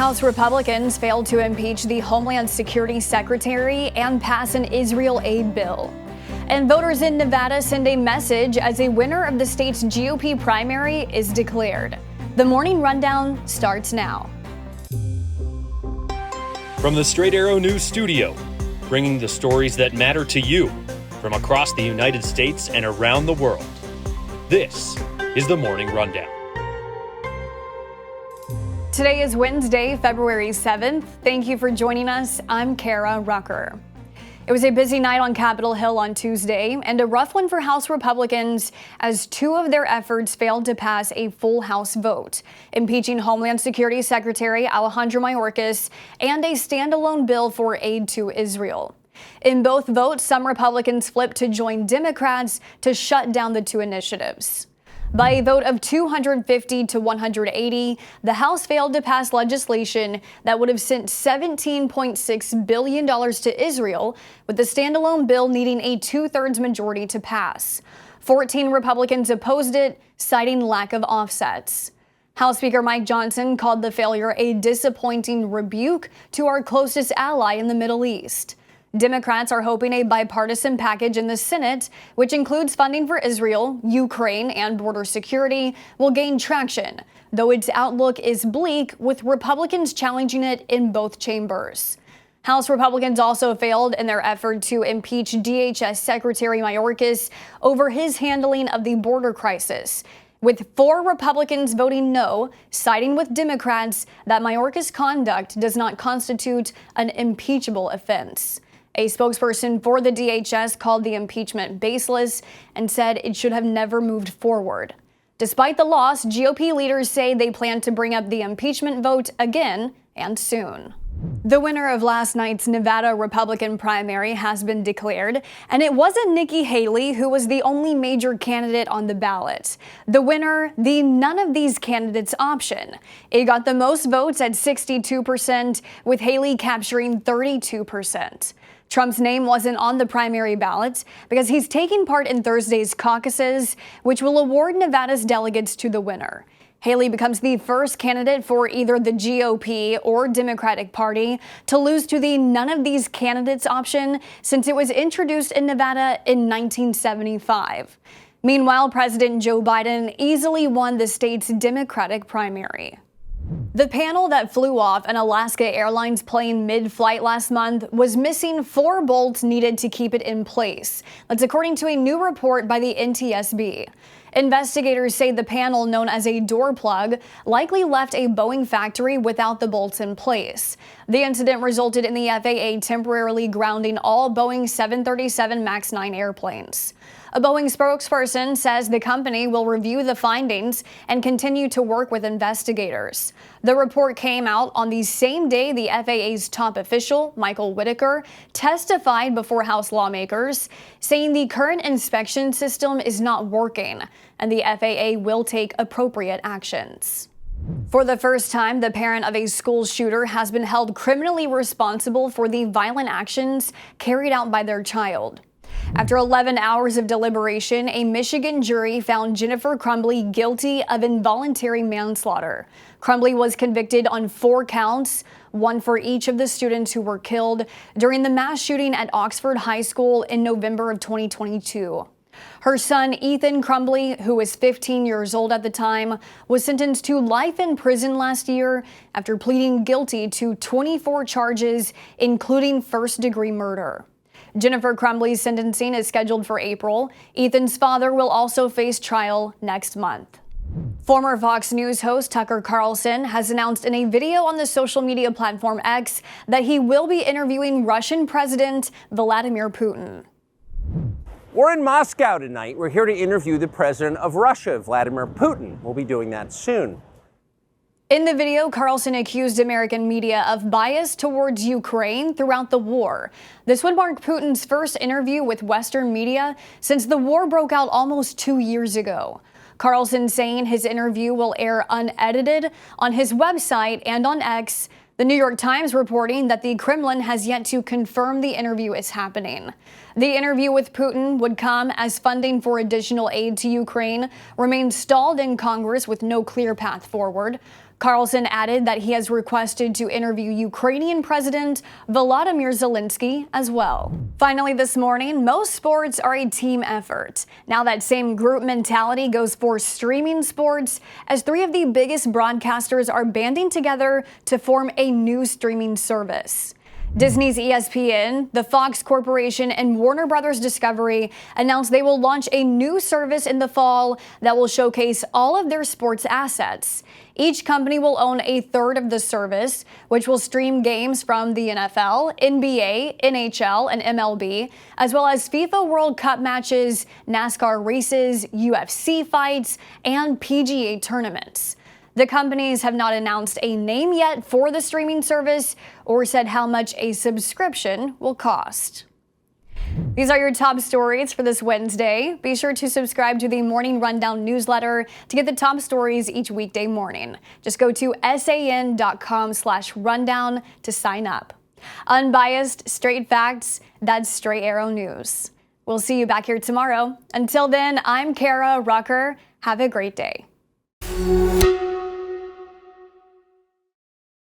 House Republicans failed to impeach the Homeland Security Secretary and pass an Israel aid bill. And voters in Nevada send a message as a winner of the state's GOP primary is declared. The Morning Rundown starts now. From the Straight Arrow News Studio, bringing the stories that matter to you from across the United States and around the world. This is the Morning Rundown. Today is Wednesday, February 7th. Thank you for joining us. I'm Kara Rucker. It was a busy night on Capitol Hill on Tuesday and a rough one for House Republicans as two of their efforts failed to pass a full House vote, impeaching Homeland Security Secretary Alejandro Mayorkas and a standalone bill for aid to Israel. In both votes, some Republicans flipped to join Democrats to shut down the two initiatives. By a vote of 250 to 180, the House failed to pass legislation that would have sent $17.6 billion to Israel, with the standalone bill needing a two-thirds majority to pass. 14 Republicans opposed it, citing lack of offsets. House Speaker Mike Johnson called the failure a disappointing rebuke to our closest ally in the Middle East. Democrats are hoping a bipartisan package in the Senate, which includes funding for Israel, Ukraine, and border security, will gain traction, though its outlook is bleak, with Republicans challenging it in both chambers. House Republicans also failed in their effort to impeach DHS Secretary Mayorkas over his handling of the border crisis, with 4 Republicans voting no, siding with Democrats that Mayorkas' conduct does not constitute an impeachable offense. A spokesperson for the DHS called the impeachment baseless and said it should have never moved forward. Despite the loss, GOP leaders say they plan to bring up the impeachment vote again and soon. The winner of last night's Nevada Republican primary has been declared, and it wasn't Nikki Haley who was the only major candidate on the ballot. The winner, the none of these candidates option. It got the most votes at 62%, with Haley capturing 32%. Trump's name wasn't on the primary ballot because he's taking part in Thursday's caucuses, which will award Nevada's delegates to the winner. Haley becomes the first candidate for either the GOP or Democratic Party to lose to the none of these candidates option since it was introduced in Nevada in 1975. Meanwhile, President Joe Biden easily won the state's Democratic primary. The panel that flew off an Alaska Airlines plane mid-flight last month was missing 4 bolts needed to keep it in place. That's according to a new report by the NTSB. Investigators say the panel, known as a door plug, likely left a Boeing factory without the bolts in place. The incident resulted in the FAA temporarily grounding all Boeing 737 MAX 9 airplanes. A Boeing spokesperson says the company will review the findings and continue to work with investigators. The report came out on the same day the FAA's top official, Michael Whitaker, testified before House lawmakers, saying the current inspection system is not working and the FAA will take appropriate actions. For the first time, the parent of a school shooter has been held criminally responsible for the violent actions carried out by their child. After 11 hours of deliberation, a Michigan jury found Jennifer Crumbley guilty of involuntary manslaughter. Crumbley was convicted on 4 counts, 1 for each of the students who were killed during the mass shooting at Oxford High School in November of 2022. Her son, Ethan Crumbley, who was 15 years old at the time, was sentenced to life in prison last year after pleading guilty to 24 charges, including first-degree murder. Jennifer Crumbley's sentencing is scheduled for April. Ethan's father will also face trial next month. Former Fox News host Tucker Carlson has announced in a video on the social media platform X that he will be interviewing Russian President Vladimir Putin. We're in Moscow tonight. We're here to interview the president of Russia, Vladimir Putin. We'll be doing that soon. In the video, Carlson accused American media of bias towards Ukraine throughout the war. This would mark Putin's first interview with Western media since the war broke out almost 2 years ago. Carlson saying his interview will air unedited on his website and on X. The New York Times reporting that the Kremlin has yet to confirm the interview is happening. The interview with Putin would come as funding for additional aid to Ukraine remains stalled in Congress with no clear path forward. Carlson added that he has requested to interview Ukrainian President Volodymyr Zelensky as well. Finally this morning, most sports are a team effort. Now that same group mentality goes for streaming sports, as 3 of the biggest broadcasters are banding together to form a new streaming service. Disney's ESPN, the Fox Corporation, and Warner Brothers Discovery announced they will launch a new service in the fall that will showcase all of their sports assets. Each company will own a third of the service, which will stream games from the NFL, NBA, NHL, and MLB, as well as FIFA World Cup matches, NASCAR races, UFC fights, and PGA tournaments. The companies have not announced a name yet for the streaming service or said how much a subscription will cost. These are your top stories for this Wednesday. Be sure to subscribe to the Morning Rundown newsletter to get the top stories each weekday morning. Just go to san.com/rundown to sign up. Unbiased, straight facts, that's Straight Arrow News. We'll see you back here tomorrow. Until then, I'm Kara Rucker. Have a great day.